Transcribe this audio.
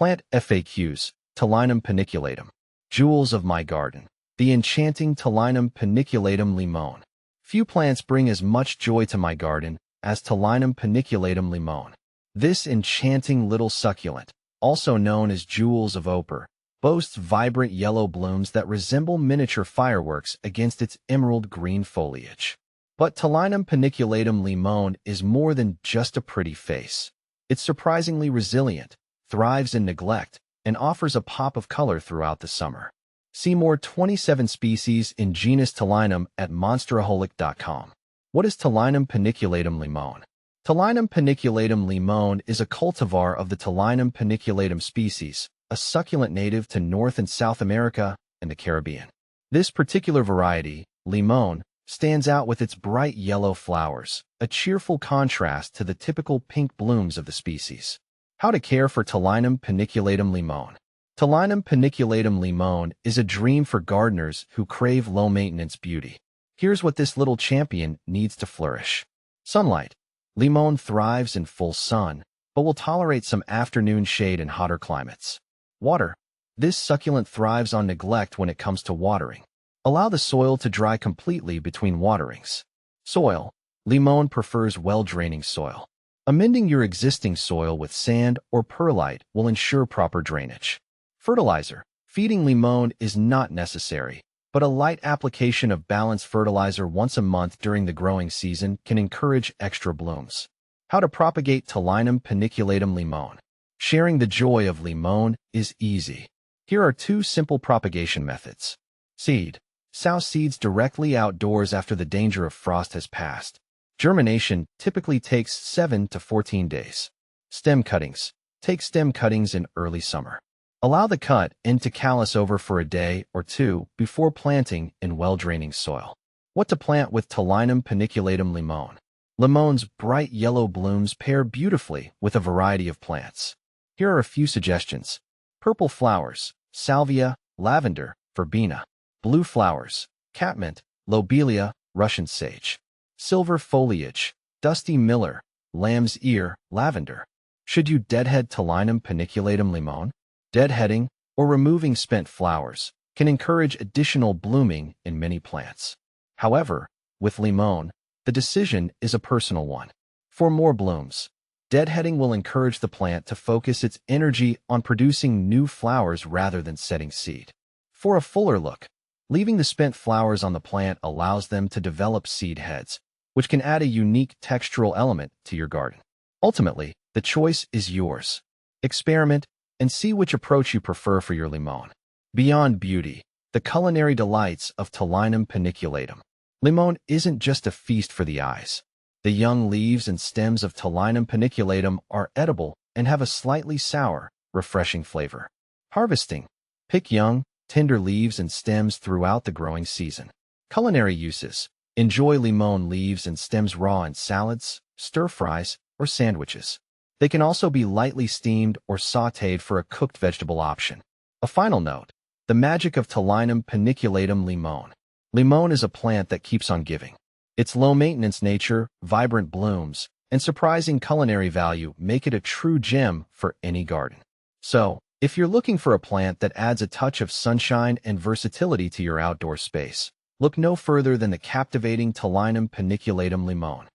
Plant FAQs, Talinum paniculatum. Jewels of my garden. The enchanting Talinum paniculatum limon. Few plants bring as much joy to my garden as Talinum paniculatum limon. This enchanting little succulent, also known as jewels of Opar, boasts vibrant yellow blooms that resemble miniature fireworks against its emerald green foliage. But Talinum paniculatum limon is more than just a pretty face. It's surprisingly resilient, thrives in neglect, and offers a pop of color throughout the summer. See more 27 species in genus Talinum at monsteraholic.com. What is Talinum paniculatum limon? Talinum paniculatum limon is a cultivar of the Talinum paniculatum species, a succulent native to North and South America and the Caribbean. This particular variety, limon, stands out with its bright yellow flowers, a cheerful contrast to the typical pink blooms of the species. How to care for Talinum paniculatum limon. Talinum paniculatum limon is a dream for gardeners who crave low-maintenance beauty. Here's what this little champion needs to flourish. Sunlight. Limon thrives in full sun, but will tolerate some afternoon shade in hotter climates. Water. This succulent thrives on neglect when it comes to watering. Allow the soil to dry completely between waterings. Soil. Limon prefers well-draining soil. Amending your existing soil with sand or perlite will ensure proper drainage. Fertilizer. Feeding limon is not necessary, but a light application of balanced fertilizer once a month during the growing season can encourage extra blooms. How to propagate Talinum paniculatum limon. Sharing the joy of limon is easy. Here are 2 simple propagation methods. Seed. Sow seeds directly outdoors after the danger of frost has passed. Germination typically takes 7 to 14 days. Stem cuttings. Take stem cuttings in early summer. Allow the cut end to callus over for a day or 2 before planting in well-draining soil. What to plant with Talinum paniculatum limon. Limon's bright yellow blooms pair beautifully with a variety of plants. Here are a few suggestions. Purple flowers, salvia, lavender, verbena. Blue flowers, catmint, lobelia, Russian sage. Silver foliage, dusty miller, lamb's ear, lavender. Should you deadhead Talinum paniculatum limon? Deadheading, or removing spent flowers, can encourage additional blooming in many plants. However, with limon, the decision is a personal one. For more blooms, deadheading will encourage the plant to focus its energy on producing new flowers rather than setting seed. For a fuller look, leaving the spent flowers on the plant allows them to develop seed heads, which can add a unique textural element to your garden. Ultimately, the choice is yours. Experiment and see which approach you prefer for your limon. Beyond beauty, the culinary delights of Talinum paniculatum. Limon isn't just a feast for the eyes. The young leaves and stems of Talinum paniculatum are edible and have a slightly sour, refreshing flavor. Harvesting. Pick young, tender leaves and stems throughout the growing season. Culinary uses. Enjoy limon leaves and stems raw in salads, stir-fries, or sandwiches. They can also be lightly steamed or sautéed for a cooked vegetable option. A final note. The magic of Talinum paniculatum limon. Limon is a plant that keeps on giving. Its low-maintenance nature, vibrant blooms, and surprising culinary value make it a true gem for any garden. So, if you're looking for a plant that adds a touch of sunshine and versatility to your outdoor space, look no further than the captivating Talinum paniculatum limon.